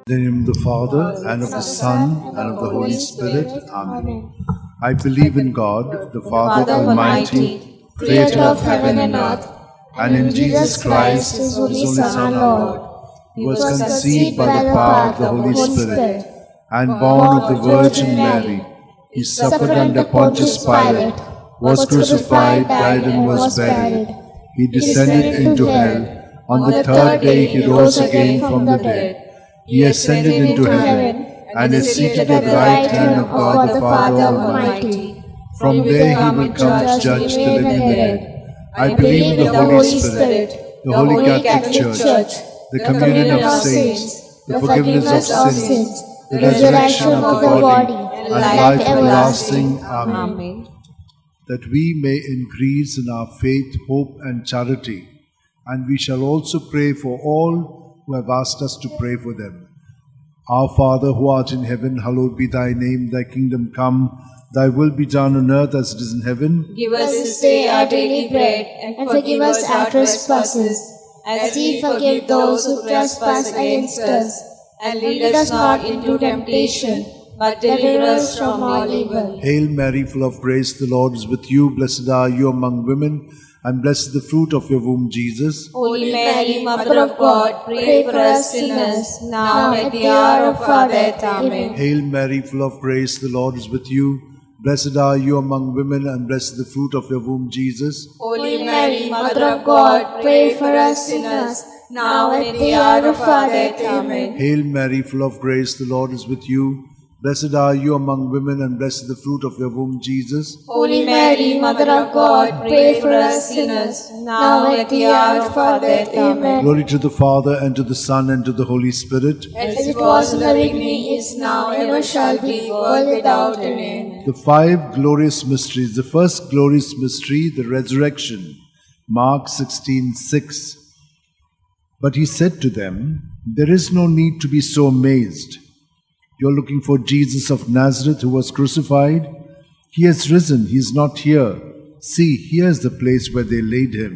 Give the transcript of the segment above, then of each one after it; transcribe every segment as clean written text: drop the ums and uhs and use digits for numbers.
In the name of the Father, and of the Son, and of the Holy Spirit. Amen. I believe in God, the Father Almighty, creator of heaven and earth, and in Jesus Christ, His only Son, our Lord, who was conceived by the power of the Holy Spirit, and born of the Virgin Mary. He suffered under Pontius Pilate, was crucified, died, and was buried. He descended into hell. On the third day He rose again from the dead. He ascended into heaven, and is seated at the right hand of God the Father Almighty. From there He will come to judge the living and the dead. I believe in the Holy Spirit, the Holy Catholic Church, the communion of saints, the forgiveness of sins, the resurrection of the body, and life everlasting. Amen. That we may increase in our faith, hope, and charity, and we shall also pray for all who have asked us to pray for them. Our Father, who art in heaven, hallowed be thy name. Thy kingdom come, thy will be done on earth as it is in heaven. Give us this day our daily bread, and forgive us our trespasses, as we forgive those who trespass against us. And lead us not into temptation, but deliver us from all evil. Hail Mary, full of grace, the Lord is with you. Blessed are you among women, and blessed is the fruit of your womb, Jesus. Holy Mary, Mother of God, pray for us sinners, now and at the hour of our death. Amen. Hail Mary, full of grace, the Lord is with you. Blessed are you among women, and blessed is the fruit of your womb, Jesus. Holy Mary, Mother of God, pray for us sinners, now and at the hour of our death. Amen. Hail Mary, full of grace, the Lord is with you. Blessed are you among women, and blessed is the fruit of your womb, Jesus. Holy Mary, Mother of God, pray for us sinners, now and at the hour of our death. Amen. Glory to the Father, and to the Son, and to the Holy Spirit. As it was in the beginning, is now, ever shall be, world without end. The five glorious mysteries. The first glorious mystery, the resurrection. Mark 16:6. But he said to them, "There is no need to be so amazed. You're looking for Jesus of Nazareth who was crucified. He has risen. He is not here. See, here is the place where they laid him."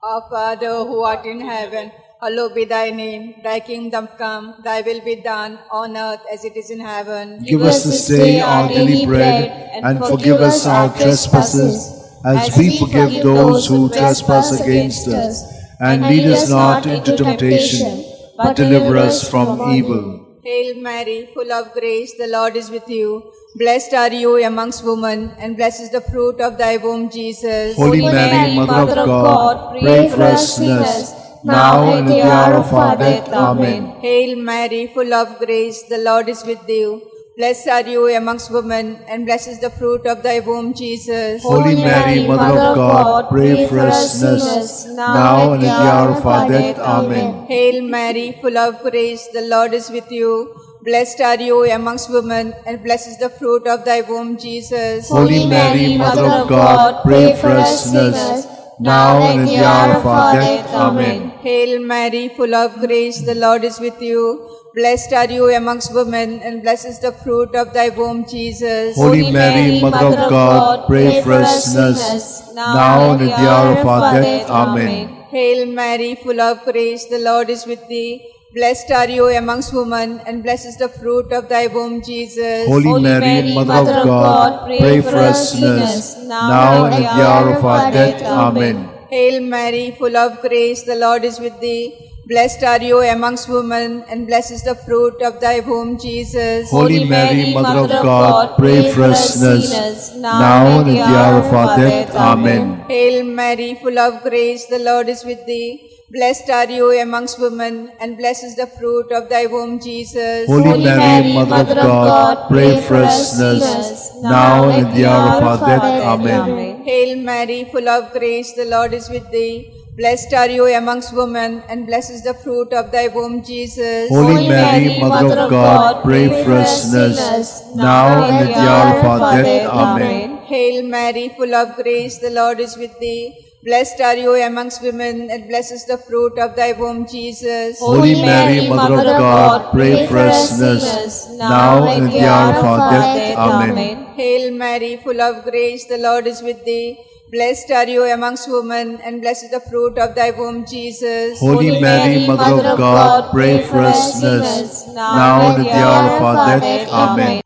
Our Father, who art in heaven, hallowed be thy name. Thy kingdom come, thy will be done on earth as it is in heaven. Give us this day our daily bread, and forgive us our trespasses, as we forgive those who trespass against us. And lead us not into temptation, but deliver us from evil. Hail Mary, full of grace, the Lord is with you. Blessed are you amongst women, and blessed is the fruit of thy womb, Jesus. Holy Mary, Mother of God, pray for us sinners, now and at the hour of our death. Amen. Hail Mary, full of grace, the Lord is with you. Blessed are you amongst women, and blessed is the fruit of thy womb, Jesus. Holy Mary, Mother of God, pray for us sinners, now and at the hour of our death. Amen. Hail Mary, full of grace, the Lord is with you. Blessed are you amongst women, and blessed is the fruit of thy womb, Jesus. Holy Mary, Mother of God, pray for us sinners, now and at the hour of our death. Amen. Hail Mary, full of grace, the Lord is with you. Blessed are you amongst women, and blessed is the fruit of thy womb, Jesus. Holy Mary, Mother of God, pray for us sinners, now and at the hour of our death. Amen. Hail Mary, full of grace, the Lord is with thee. Blessed are you amongst women, and blessed is the fruit of thy womb, Jesus. Holy Mary, Mother of God, pray for us sinners, now and at the hour of our death. Amen. Hail Mary, full of grace, the Lord is with thee. Blessed are you amongst women, and blessed is the fruit of thy womb, Jesus. Holy Mary, Mother of God, pray for us sinners, now and at the hour of our death. Amen. Hail Mary, full of grace, the Lord is with thee. Blessed are you amongst women, and blessed is the fruit of thy womb, Jesus. Holy Mary, Mother of God, pray for us sinners, now and at the hour of our death. Amen. Hail Mary, full of grace, the Lord is with thee. Blessed are you amongst women, and blessed is the fruit of thy womb, Jesus. Holy Mary, Mother of God, pray for us sinners, now and at the hour of our death. Amen. Hail Mary, full of grace, the Lord is with thee. Blessed are you amongst women, and blessed is the fruit of thy womb, Jesus. Holy Mary, Mother of God, pray for us sinners, now and at the hour of our death. Amen. Hail Mary, full of grace, the Lord is with thee. Blessed are you amongst women, and blessed is the fruit of thy womb, Jesus. Holy Mary, Mother of God, pray for us sinners, now and at the hour of our death. Amen.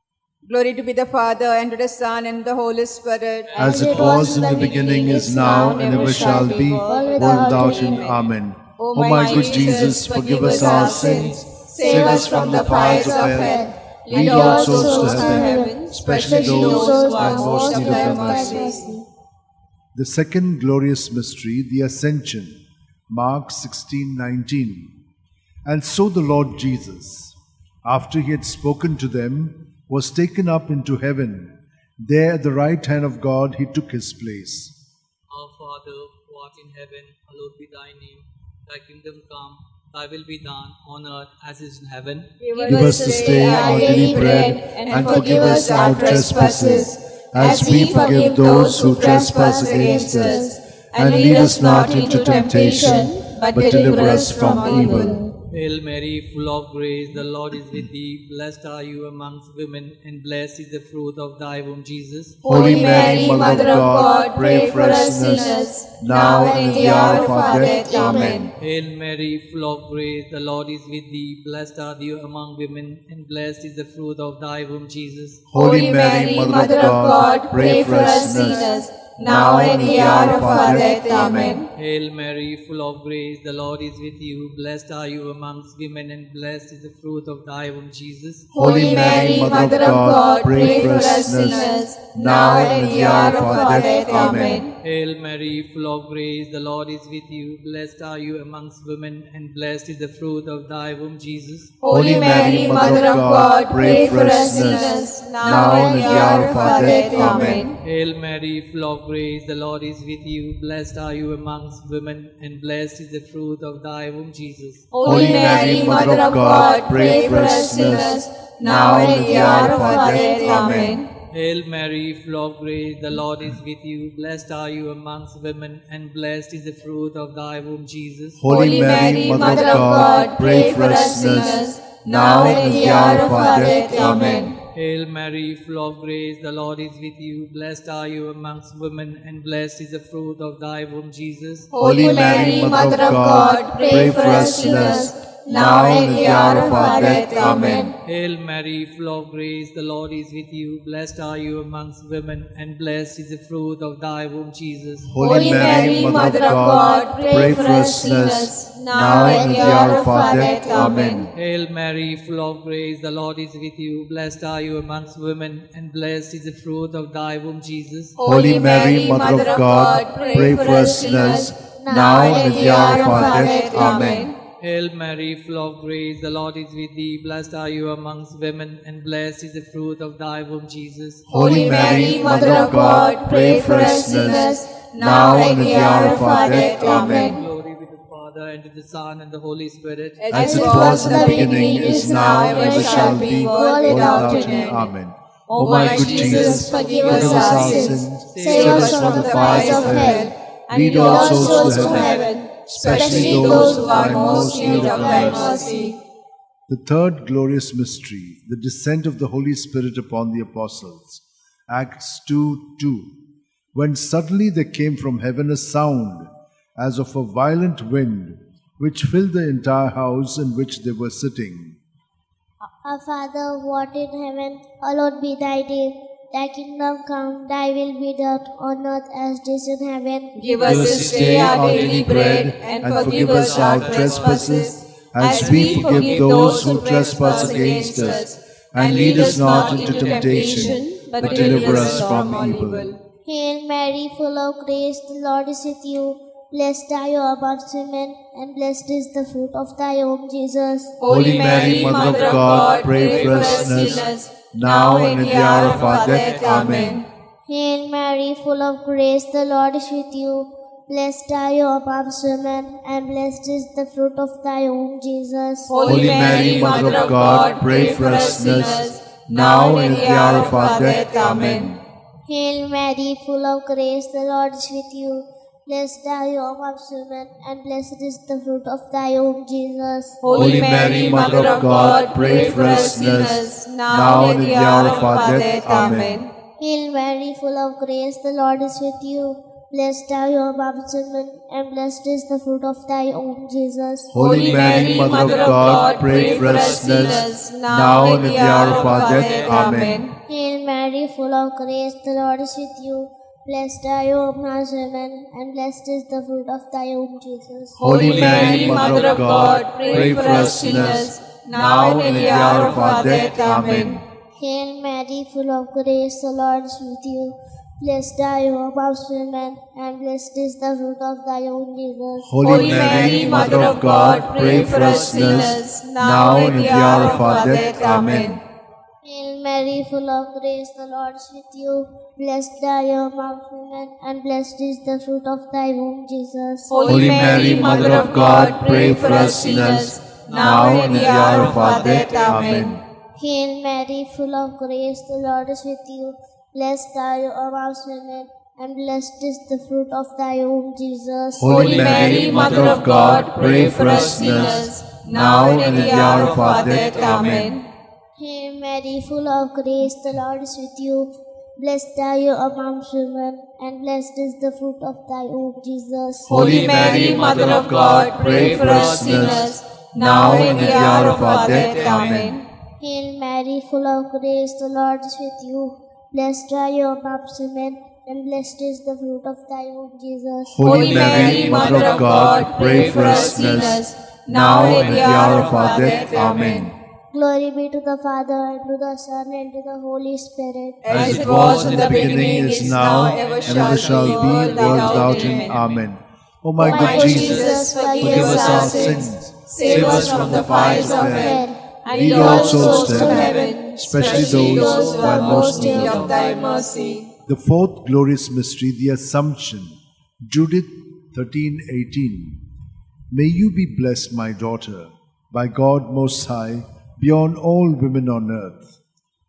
Glory to be the Father, and to the Son, and to the Holy Spirit. As it was in the beginning, is now, and ever shall be, world without end. Amen. O my good Jesus, forgive us our sins, save us from the fires of hell, lead all souls to heaven, especially those who are most in need of thy mercy. The second glorious mystery, the Ascension, Mark 16:19. And so the Lord Jesus, after he had spoken to them, was taken up into heaven. There at the right hand of God he took his place. Our Father, who art in heaven, hallowed be thy name. Thy kingdom come, thy will be done on earth as it is in heaven. Give us this day our daily bread, and forgive us our trespasses, as we forgive those who trespass against us. And lead us not into temptation, but deliver us from evil. Hail Mary, full of grace, the Lord is with thee. Blessed are you amongst women, and blessed is the fruit of thy womb, Jesus. Holy Mary, Mother of God, pray for us sinners, now and at the hour of our death. Amen. Hail Mary, full of grace, the Lord is with thee. Blessed are thou among women, and blessed is the fruit of thy womb, Jesus. Holy Mary, Mother of God, pray for us sinners, now and at the hour of our death. Amen. Hail Mary, full of grace, the Lord is with you. Blessed are you amongst women, and blessed is the fruit of thy womb, Jesus. Holy Mary, Mother of God, pray for us sinners, now and at the hour of our death. Amen. Hail Mary, full of grace, the Lord is with you. Blessed are you amongst women, and blessed is the fruit of thy womb, Jesus. Holy Mary, Mother of God, pray for us sinners, now and at the hour of our death. Amen. Hail Mary, full of grace, the Lord is with you. Blessed are you amongst women, and blessed is the fruit of thy womb, Jesus. Holy Mary, Mother of God, pray for us sinners, now and at the hour of our death. Amen. Hail Mary, full of grace, the Lord is with you. Blessed are you amongst women, and blessed is the fruit of thy womb, Jesus. Holy Mary, Mother of God, pray for us sinners, now and at the hour of our death. Amen. Hail Mary, full of grace, the Lord is with you. Blessed are you amongst women, and blessed is the fruit of thy womb, Jesus. Holy Mary, Mother of God, pray for us sinners, now and at the hour of our death. Amen. Hail Mary, full of grace, the Lord is with you. Blessed are you amongst women, and blessed is the fruit of thy womb, Jesus. Holy Mary, Mother of God, pray for us sinners, now and at the hour of our death. Amen. Hail Mary, full of grace, the Lord is with you. Blessed are you amongst women, and blessed is the fruit of thy womb, Jesus. Holy Mary, Mother of God, pray for us sinners, now and at the hour of our death. Amen. Hail Mary, full of grace, the Lord is with thee. Blessed are you amongst women, and blessed is the fruit of thy womb, Jesus. Holy Mary, Mother of God, pray for us sinners, now and at the hour of our death. Amen. Glory be to the Father, and to the Son, and the Holy Spirit. As it was in the beginning, is now, and ever shall be, world without end. Amen. O my good Jesus, forgive us our sins, save us from the fires of hell, lead all souls to heaven, especially those who are most in need of thy mercy. The third glorious mystery, the descent of the Holy Spirit upon the apostles. Acts 2:2. When suddenly there came from heaven a sound, as of a violent wind, which filled the entire house in which they were sitting. Our Father, who art in heaven, hallowed be thy name. Thy kingdom come, thy will be done on earth as it is in heaven. Give us this day our daily bread, and forgive us our trespasses, as we forgive those who trespass against us. And lead us not into temptation, but deliver us from evil. Hail Mary, full of grace, the Lord is with you. Blessed are you amongst women, and blessed is the fruit of thy womb, Jesus. Holy Mary, Mother of God, pray for us sinners, now and at the hour of our death. Amen. Hail Mary, full of grace, the Lord is with you. Blessed are you amongst women, and blessed is the fruit of thy womb, Jesus. Holy Mary, Mother of God, pray for us sinners, now and at the hour of our death. Amen. Hail Mary, full of grace, the Lord is with you. Blessed are you amongst women, and blessed is the fruit of thy womb, Jesus. Holy Mary, Mother of God, pray for us sinners, now and at the hour of our death. Amen. Hail Mary, full of grace, the Lord is with you. Blessed are you amongst women, and blessed is the fruit of thy womb, Jesus. Holy Mary, Mother of God, pray for us sinners, now and at the hour of our death. Amen. Hail Mary, full of grace, the Lord is with you. Blessed are you amongst women, and blessed is the fruit of thy womb, Jesus. Holy Mary, Mother of God, pray for us sinners, now and at the hour of our death. Amen. Hail Mary, full of grace, the Lord is with you. Blessed are you amongst women, and blessed is the fruit of thy womb, Jesus. Holy Mary, Mother of God, pray for us sinners, now and at the hour of our death. Amen. Hail Mary, full of grace, the Lord is with you. Blessed are you amongst women, and blessed is the fruit of thy womb, Jesus. Holy Mary, Mother of God, pray for us sinners, now and at the hour of our death. Amen. Hail Mary, full of grace, the Lord is with you. Blessed are you amongst women, and blessed is the fruit of thy womb, Jesus. Holy Mary, Mother of God, pray for us sinners, now and at the hour of our death. Amen. Hail Mary, full of grace, the Lord is with you. Blessed are you amongst women, and blessed is the fruit of thy womb, Jesus. Holy Mary, Mother of God, pray for us sinners, now and at the hour of our death. Amen. Hail Mary, full of grace, the Lord is with you. Blessed are you amongst women, and blessed is the fruit of thy womb, Jesus. Holy Mary, Mother of God, pray for us sinners, now and at the hour of our death. Amen. Glory be to the Father, and to the Son, and to the Holy Spirit. As it was in the beginning, is now, and ever shall be, world without end. Amen. O my good Jesus, forgive us our sins, save us from the fires of hell, and lead all souls to heaven, especially those who are most in need of thy mercy. The fourth glorious mystery, the Assumption. Judith 13:18. May you be blessed, my daughter, by God Most High, beyond all women on earth.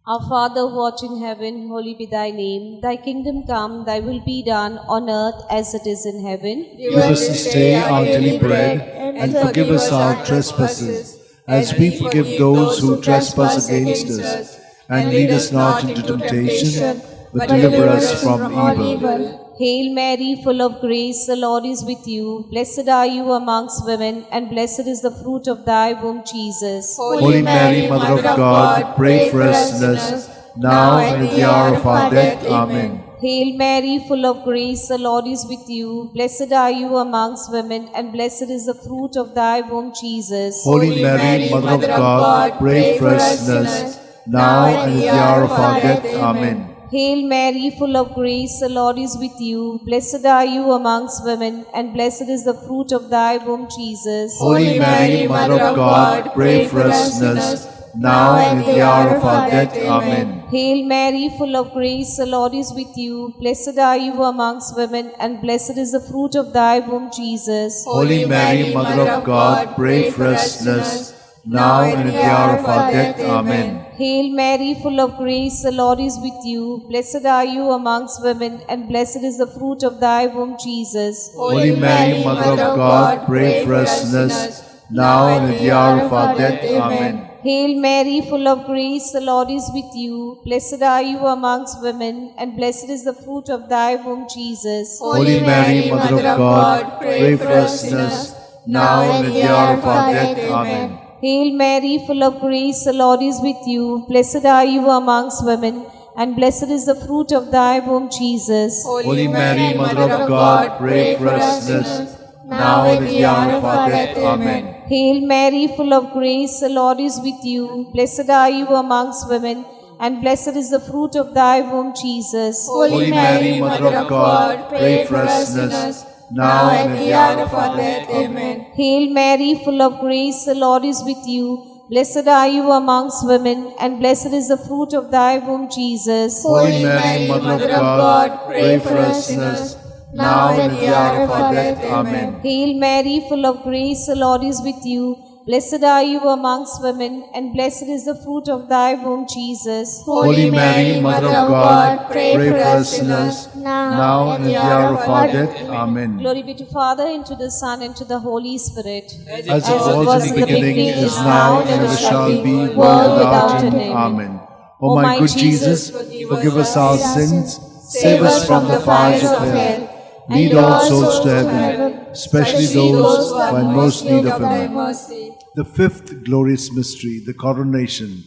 Our Father who art in heaven, holy be thy name. Thy kingdom come, thy will be done on earth as it is in heaven. Give us this day our daily bread, and forgive us our trespasses, as we forgive those who trespass against us. And lead us not into temptation, but deliver us from evil. Hail Mary, full of grace, the Lord is with you. Blessed are you amongst women, and blessed is the fruit of thy womb, Jesus. Holy Mary, Mother of God, pray for us sinners, now and at the hour of our death. Amen. Hail Mary, full of grace, the Lord is with you. Blessed are you amongst women, and blessed is the fruit of thy womb, Jesus. Holy Mary, Mother of God, pray for us sinners, now and at the hour of our death. Amen. Hail Mary, full of grace, the Lord is with you. Blessed are you amongst women, and blessed is the fruit of thy womb, Jesus. Holy Mary, Mother of God, pray for us sinners, now and at the hour of our death. Amen. Hail Mary, full of grace, the Lord is with you. Blessed are you amongst women, and blessed is the fruit of thy womb, Jesus. Holy Mary, Mother of God, pray for us sinners, now and at the hour of our death. Amen. Hail Mary, full of grace, the Lord is with you. Blessed are you amongst women, and blessed is the fruit of thy womb, Jesus. Holy Mary, Mother of God, pray for us sinners, now and at the hour of our death. Amen. Hail Mary, full of grace, the Lord is with you. Blessed are you amongst women, and blessed is the fruit of thy womb, Jesus. Holy Mary, Mother of God, pray for us sinners, now and at the hour of our death. Amen. Hail Mary, full of grace, the Lord is with you. Blessed are you amongst women, and blessed is the fruit of thy womb, Jesus. Holy Mary, Mother of God, pray for us sinners, now and at the hour of our death. Amen. Hail Mary, full of grace, the Lord is with you. Blessed are you amongst women, and blessed is the fruit of thy womb, Jesus. Holy Mary, Mother of God, pray for us sinners, now and at the hour of our death. Amen. Hail Mary, full of grace, the Lord is with you. Blessed are you amongst women, and blessed is the fruit of thy womb, Jesus. Holy Mary, Mother of God, pray for us sinners, now and at the hour of our death. Amen. Hail Mary, full of grace, the Lord is with you. Blessed are you amongst women, and blessed is the fruit of thy womb, Jesus. Holy Mary, Mother of God, pray for us sinners, now and at the hour of our death. Amen. Glory be to Father, and to the Son, and to the Holy Spirit. As it was in the beginning, is now, and ever shall be, world without end. Amen. O my good Jesus, forgive us our sins, save us from the fires of hell, Lead all souls to heaven, especially those who are in most need of thy Him. mercy. The fifth glorious mystery, the coronation.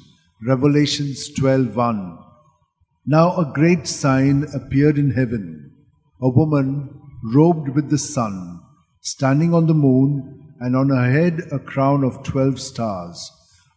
Revelations 12:1. Now a great sign appeared in heaven, a woman robed with the sun, standing on the moon, and on her head a crown of 12 stars.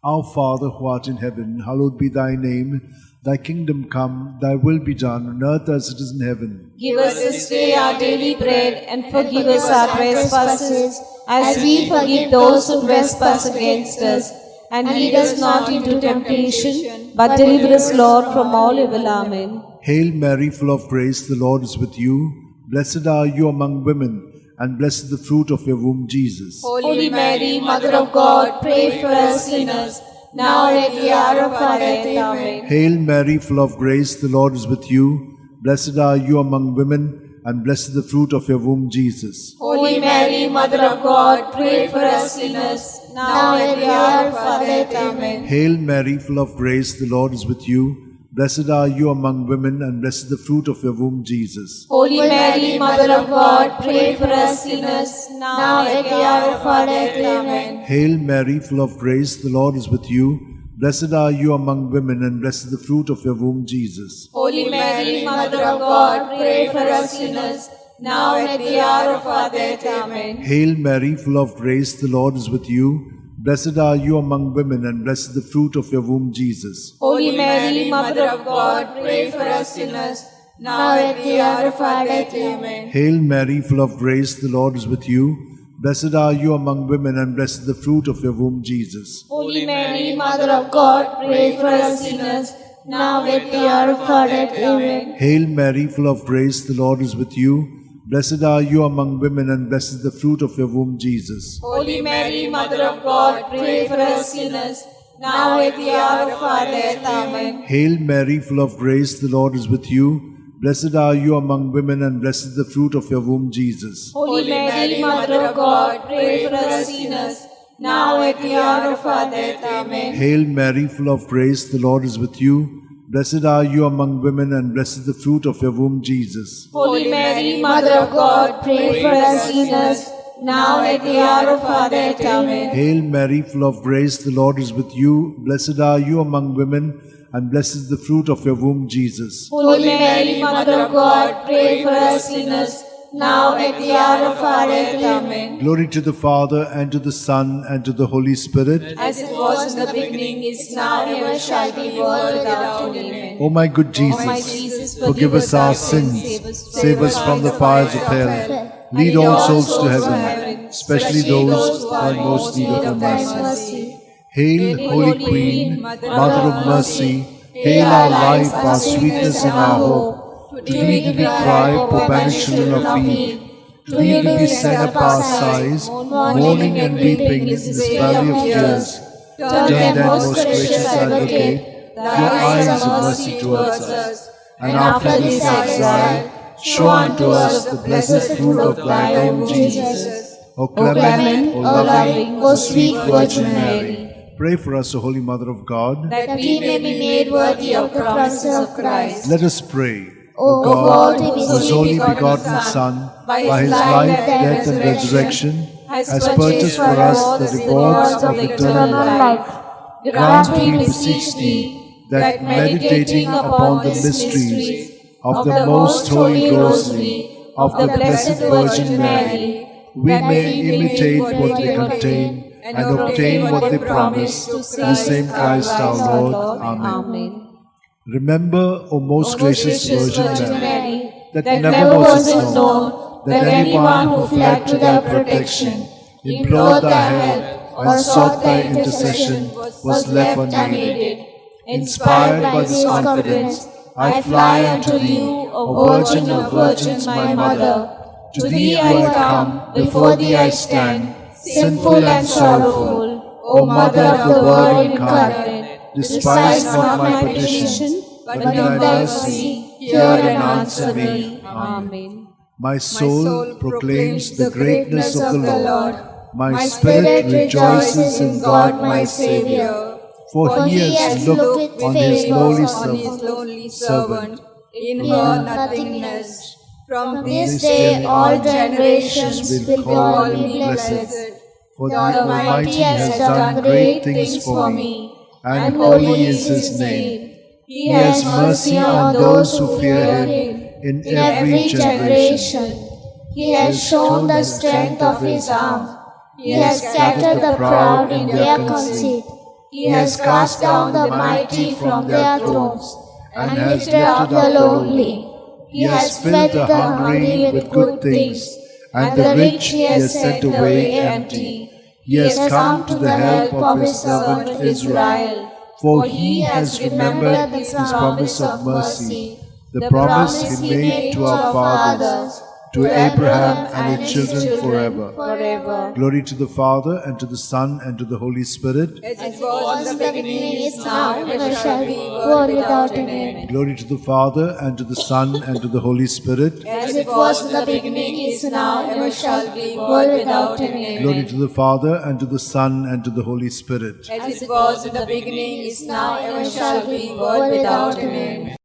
Our Father who art in heaven, hallowed be thy name. Thy kingdom come, thy will be done on earth as it is in heaven. Give us this day our daily bread, and forgive us our trespasses, as we forgive those who trespass against us. And lead us not into temptation, but deliver us, Lord, from all evil. Amen. Hail Mary, full of grace, the Lord is with you. Blessed are you among women, and blessed the fruit of your womb, Jesus. Holy Mary, Mother of God, pray for us sinners, now and at the hour of our death. Amen. Hail Mary, full of grace, the Lord is with you. Blessed are you among women, and blessed the fruit of your womb, Jesus. Holy Mary, Mother of God, pray for us sinners, now and at the hour of our death. Amen. Hail Mary, full of grace, the Lord is with you. Blessed are you among women, and blessed the fruit of your womb, Jesus. Holy Mary, Mother of God, pray for us sinners, now and at the hour of our death. Amen. Hail Mary, full of grace, the Lord is with you. Blessed are you among women, and blessed the fruit of your womb, Jesus. Holy Mary, Mother of God, pray for us sinners, now and at the hour of our death. Amen. Hail Mary, full of grace, the Lord is with you. Blessed are you among women, and blessed the fruit of your womb, Jesus. Holy Mary, Mother of God, pray for us sinners, now and at the hour of our death. Amen. Hail Mary, full of grace, the Lord is with you. Blessed are you among women, and blessed the fruit of your womb, Jesus. Holy Mary, Mother of God, pray for us sinners, now and at the hour of our death. Amen. Hail Mary, full of grace, the Lord is with you. Blessed are you among women, and blessed the fruit of your womb, Jesus. Holy Mary, Mother of God, pray for us sinners, now and at the hour of our death. Amen. Hail Mary, full of grace, the Lord is with you. Blessed are you among women, and blessed the fruit of your womb, Jesus. Holy Mary, Mother of God, pray for us sinners, now and at the hour of our death. Amen. Hail Mary, full of grace, the Lord is with you. Blessed are you among women, and blessed the fruit of your womb, Jesus. Holy Mary, Mother of God, pray for us sinners, now and at the hour of our death. Amen. Hail Mary, full of grace, the Lord is with you. Blessed are you among women, and blessed is the fruit of your womb, Jesus. Holy Mary, Mother of God, pray for us sinners, now and at the hour of our death. Amen. Glory to the Father, and to the Son, and to the Holy Spirit. As it was in the beginning, is now, and ever shall be, world without end. Amen. O my good Jesus, O my Jesus, forgive us our sins, save us from the fires of hell, lead all souls to heaven, especially those who are in most need of your mercy. Hail, Holy Queen, Mother of Mercy, hail our life, our sweetness, and our hope. To thee do we cry, poor banished children of Eve. To thee do we send up our sighs, mourning and weeping in this valley of tears. Turn then, most gracious Advocate, your eyes of mercy towards us, and after this exile, show unto us the blessed fruit of thy womb, Jesus. O clement, O loving, O sweet Virgin Mary, pray for us, O Holy Mother of God, that we may be made worthy of the promises of Christ. Let us pray. O God, God, whose only begotten Son, by his life, death, and resurrection, has purchased for us the rewards of eternal life, grant, we beseech thee, that meditating upon the mysteries of the most holy Rosary of the Blessed Virgin Mary, we may imitate what they contain and obtain what they promise through the same Christ our Lord. Amen. Remember, O most gracious Virgin Mary, that never was it known that anyone who fled to thy protection, implored thy help, or sought thy intercession was left unaided. Inspired by this confidence, I fly unto thee, O Virgin of Virgins, my Mother. To thee I come, before thee I stand, sinful and sorrowful. O Mother of the Word incarnate, despise not my petition, but in thy mercy hear and answer me. Amen. My soul proclaims the greatness of the Lord. My spirit rejoices in God my Saviour. For he has looked on his lowly servant. in her nothingness. From this day all generations will call me blessed. For the The Almighty has done great things for me, and holy is His name. He has mercy on those who fear Him in in every generation. He has shown the strength of His arm. He has scattered the proud in their conceit. He has cast down the mighty from their thrones, and lifted up the lowly. He has fed the hungry with good things, and the rich He has sent away empty. He has come to the help of His servant Israel, for He has remembered His promise of mercy, the promise He made to our fathers, to Abraham and his children forever. Glory to the Father, and to the Son, and to the Holy Spirit. As it was in the beginning, is now, and ever shall be, world without an end. Glory to the Father, and to the Son, and to the Holy Spirit. As it was in the beginning, is now, and ever shall be, world without an end. Glory to the Father, and to the Son, and to the Holy Spirit. As it was in the beginning, is now, and ever shall be, world without an end.